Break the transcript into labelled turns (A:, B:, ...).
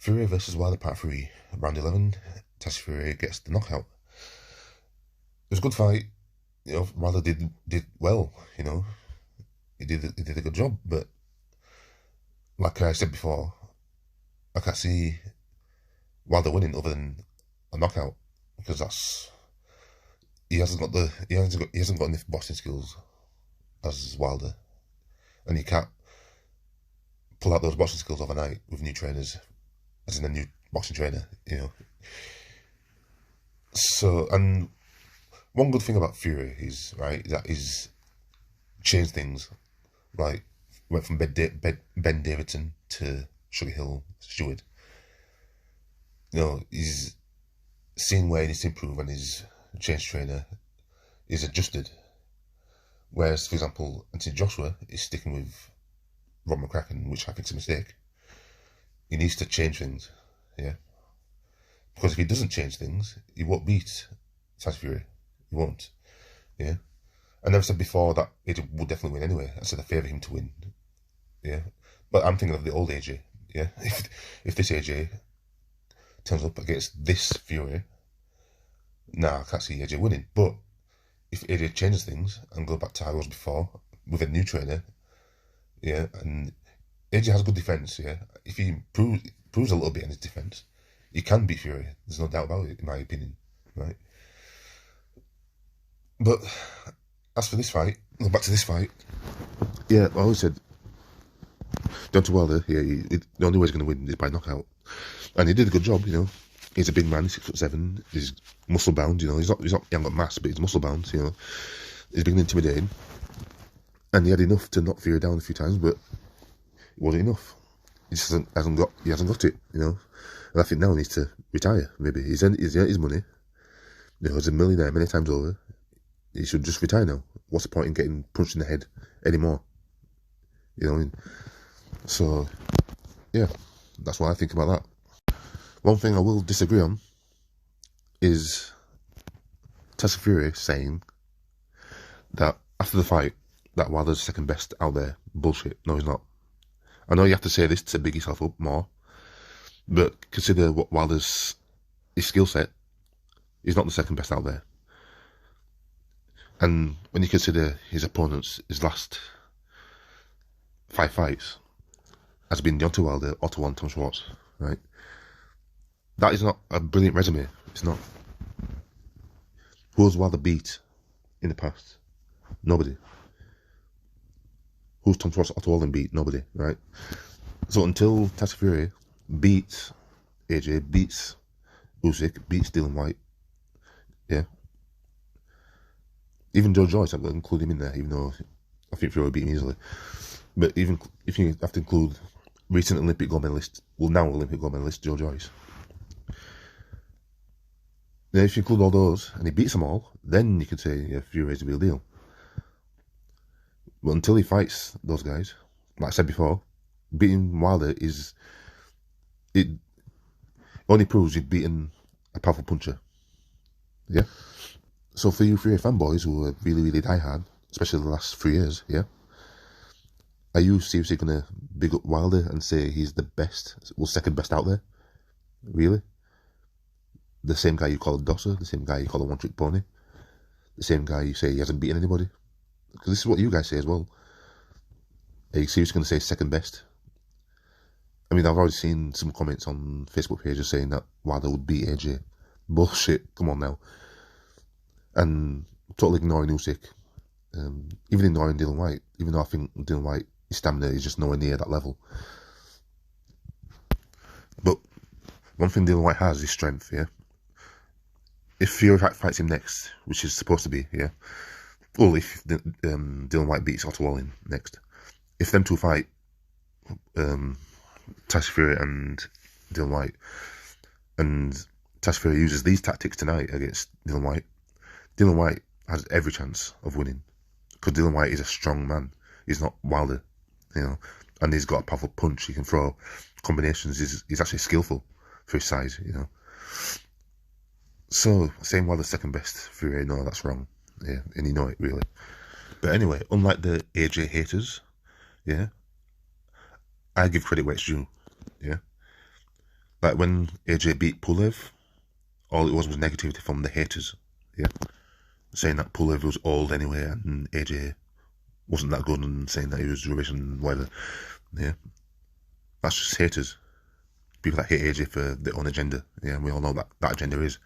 A: Fury versus Wilder Part 3, round 11. Tyson Fury gets the knockout. It was a good fight. Wilder did well. He did a good job. But like I said before, I can't see Wilder winning other than a knockout, because he hasn't got enough boxing skills as Wilder, and you can't pull out those boxing skills overnight with new trainers, as in a new boxing trainer. So, and one good thing about Fury is that he's changed things. Right, went from Ben Davidson to Sugar Hill Stewart. He's seen where he needs to improve, and his changed trainer is adjusted. Whereas, for example, Anthony Joshua is sticking with Rob McCracken, which I think is a mistake. He needs to change things, because if he doesn't change things, he won't beat Tyson Fury. He won't, I never said before that AJ would definitely win anyway. I said I favour him to win, but I'm thinking of the old AJ, If this AJ turns up against this Fury, I can't see AJ winning. But if AJ changes things and go back to how it was before with a new trainer, and AJ has good defence, if he proves a little bit in his defence, he can beat Fury. There's no doubt about it, in my opinion, right? But as for this fight, back to this fight, I always said Deontay Wilder, the only way he's going to win is by knockout, and he did a good job. He's a big man, he's 6'7", he's muscle bound. He hasn't got mass, but he's muscle bound. He's big and intimidating, and he had enough to knock Fury down a few times, but it wasn't enough. He just hasn't got it. And I think now he needs to retire. Maybe he's earned his money. He's a millionaire many times over. He should just retire now. What's the point in getting punched in the head anymore? So, that's what I think about that. One thing I will disagree on is Tyson Fury saying that after the fight that Wilder's second best out there. Bullshit. No, he's not. I know you have to say this to big yourself up more, but consider what Wilder's skill set. He's not the second best out there. And when you consider his opponents, his last 5 fights has been Deontay Wilder, Otto and Tom Schwartz, right? That is not a brilliant resume. It's not. Who has Wilder beat in the past? Nobody. Who's Tom Schwartz, Otto Wallen beat? Nobody, right? So until Tyson Fury beats AJ, beats Usyk, beats Dylan White, even Joe Joyce, I'm going to include him in there, even though I think Fury beat him easily. But even if you have to include recent Olympic gold medalist, now Olympic gold medalist, Joe Joyce. Then if you include all those, and he beats them all, then you could say, Fury is a real deal. But until he fights those guys, like I said before, beating Wilder it only proves you've beaten a powerful puncher. So for you Fury fanboys who are really, really diehard, especially the last 3 years, are you seriously going to big up Wilder and say he's the best, second best out there? Really? The same guy you call a dosser, the same guy you call a one-trick pony, the same guy you say he hasn't beaten anybody? Because this is what you guys say as well. Are you seriously going to say second best? I mean, I've already seen some comments on Facebook pages saying that Wilder would beat AJ. Bullshit, come on now. And totally ignoring Usyk, even ignoring Dylan White, even though I think Dylan White, his stamina is just nowhere near that level. But one thing Dylan White has is strength, If Fury fights him next, which is supposed to be, well, if Dylan White beats Otto Wallen next, if them two fight, Tyson Fury and Dylan White, and Tyson Fury uses these tactics tonight against Dylan White has every chance of winning, because Dylan White is a strong man. He's not Wilder, and he's got a powerful punch. He can throw combinations. He's actually skillful for his size, So saying Wilder's second best, Fury, no, that's wrong. And you know it, really. But anyway, unlike the AJ haters, I give credit where it's due, Like when AJ beat Pulev, all it was negativity from the haters. Yeah, saying that Pulev was old anyway and AJ wasn't that good, and saying that he was rubbish and whatever. Yeah, that's just haters. People that hate AJ for their own agenda. Yeah, and we all know that that agenda is